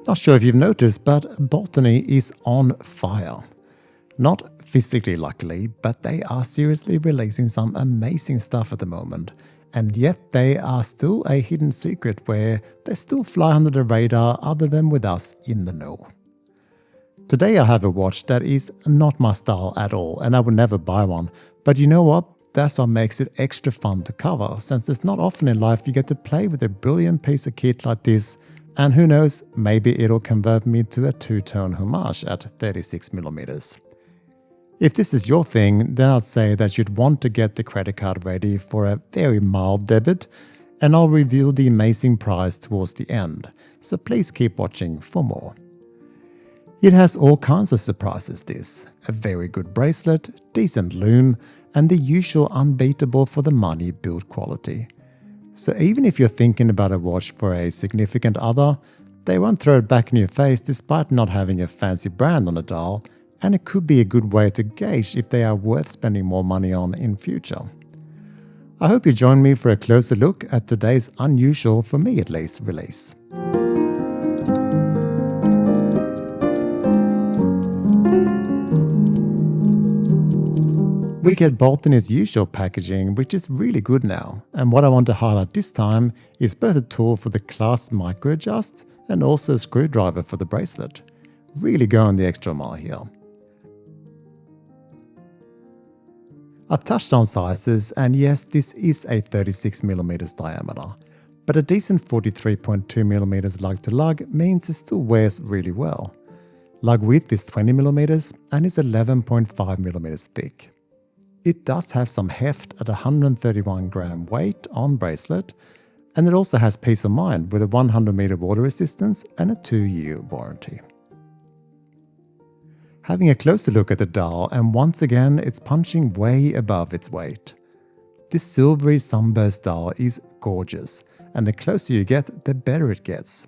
Not sure if you've noticed, but Baltany is on fire. Not physically luckily, but they are seriously releasing some amazing stuff at the moment. And yet they are still a hidden secret where they still fly under the radar other than with us in the know. Today I have a watch that is not my style at all and I would never buy one. But you know what? That's what makes it extra fun to cover, since it's not often in life you get to play with a brilliant piece of kit like this, and who knows, maybe it'll convert me to a two-tone Homage at 36mm. If this is your thing, then I'd say that you'd want to get the credit card ready for a very mild debit, and I'll reveal the amazing price towards the end, so please keep watching for more. It has all kinds of surprises this, a very good bracelet, decent lume, and the usual unbeatable for the money build quality. So even if you're thinking about a watch for a significant other, they won't throw it back in your face despite not having a fancy brand on the dial, and it could be a good way to gauge if they are worth spending more money on in future. I hope you join me for a closer look at today's unusual, for me at least, release. We get Baltany's usual packaging, which is really good now, and what I want to highlight this time is both a tool for the clasp micro adjust and also a screwdriver for the bracelet. Really going the extra mile here. I've touched on sizes, and yes, this is a 36mm diameter, but a decent 43.2mm lug to lug means it still wears really well. Lug width is 20mm and is 11.5mm thick. It does have some heft at 131 gram weight on bracelet, and it also has peace of mind with a 100 meter water resistance and a 2-year warranty. Having a closer look at the dial, and once again it's punching way above its weight. This silvery sunburst dial is gorgeous, and the closer you get, the better it gets.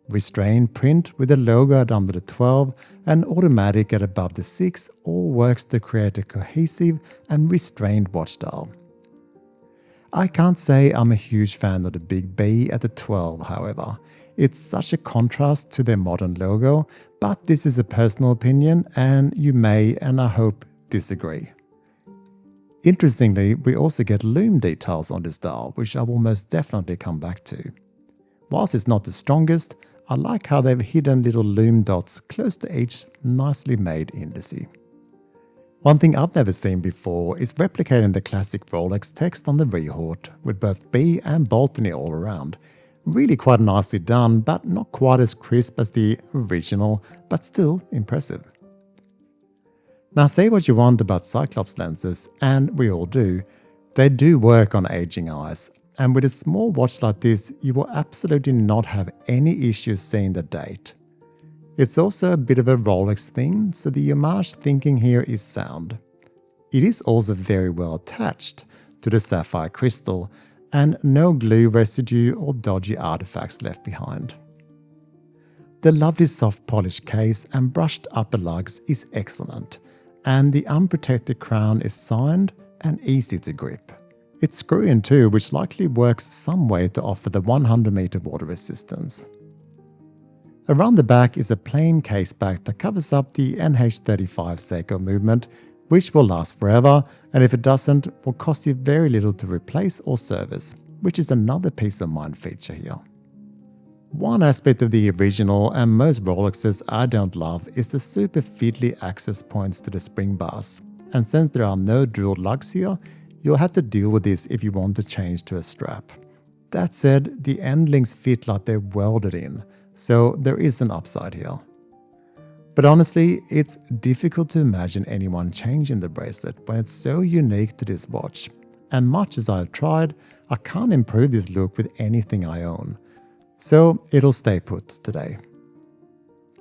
Restrained print with a logo at under the 12 and automatic at above the 6 all works to create a cohesive and restrained watch dial. I can't say I'm a huge fan of the big B at the 12, however. It's such a contrast to their modern logo, but this is a personal opinion and you may, and I hope, disagree. Interestingly, we also get lume details on this dial, which I will most definitely come back to. Whilst it's not the strongest, I like how they've hidden little lume dots close to each nicely made indice. One thing I've never seen before is replicating the classic Rolex text on the rehaut with both B and Baltany all around. Really quite nicely done, but not quite as crisp as the original, but still impressive. Now say what you want about Cyclops lenses, and we all do, they do work on aging eyes. And with a small watch like this, you will absolutely not have any issues seeing the date. It's also a bit of a Rolex thing, so the Homage thinking here is sound. It is also very well attached to the sapphire crystal, and no glue residue or dodgy artifacts left behind. The lovely soft polished case and brushed upper lugs is excellent, and the unprotected crown is signed and easy to grip. It's screw-in too, which likely works some way to offer the 100 meter water resistance. Around the back is a plain case back that covers up the NH35 Seiko movement, which will last forever, and if it doesn't, will cost you very little to replace or service, which is another peace of mind feature here. One aspect of the original and most Rolexes I don't love is the super fiddly access points to the spring bars, and since there are no drilled lugs here, you'll have to deal with this if you want to change to a strap. That said, the end links fit like they're welded in, so there is an upside here. But honestly, it's difficult to imagine anyone changing the bracelet when it's so unique to this watch. And much as I've tried, I can't improve this look with anything I own. So it'll stay put today.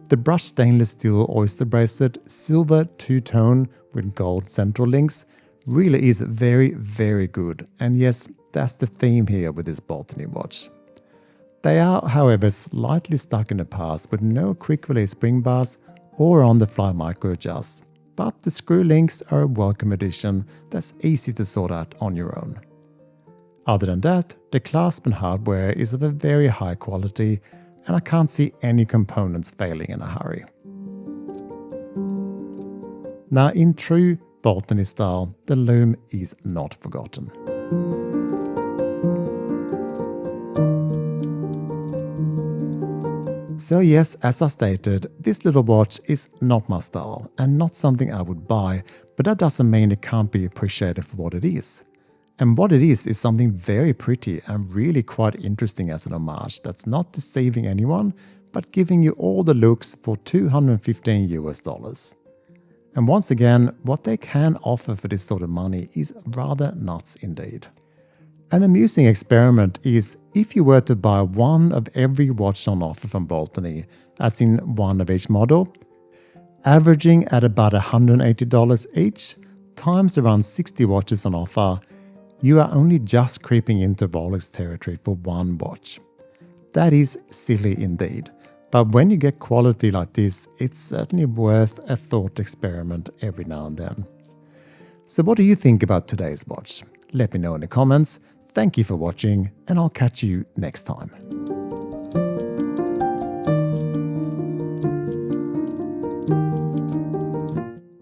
The brushed stainless steel oyster bracelet, silver two-tone with gold central links, really is very, very good, and yes, that's the theme here with this Baltany watch. They are, however, slightly stuck in the past with no quick release spring bars or on-the-fly micro adjust, but the screw links are a welcome addition that's easy to sort out on your own. Other than that, the clasp and hardware is of a very high quality, and I can't see any components failing in a hurry. Now, in true Baltany style, the lume is not forgotten. So yes, as I stated, this little watch is not my style and not something I would buy, but that doesn't mean it can't be appreciated for what it is. And what it is something very pretty and really quite interesting as an homage that's not deceiving anyone, but giving you all the looks for $215 US. And once again, what they can offer for this sort of money is rather nuts indeed. An amusing experiment is if you were to buy one of every watch on offer from Baltany, as in one of each model, averaging at about $180 each, times around 60 watches on offer, you are only just creeping into Rolex territory for one watch. That is silly indeed, but when you get quality like this, it's certainly worth a thought experiment every now and then. So what do you think about today's watch? Let me know in the comments. Thank you for watching, and I'll catch you next time.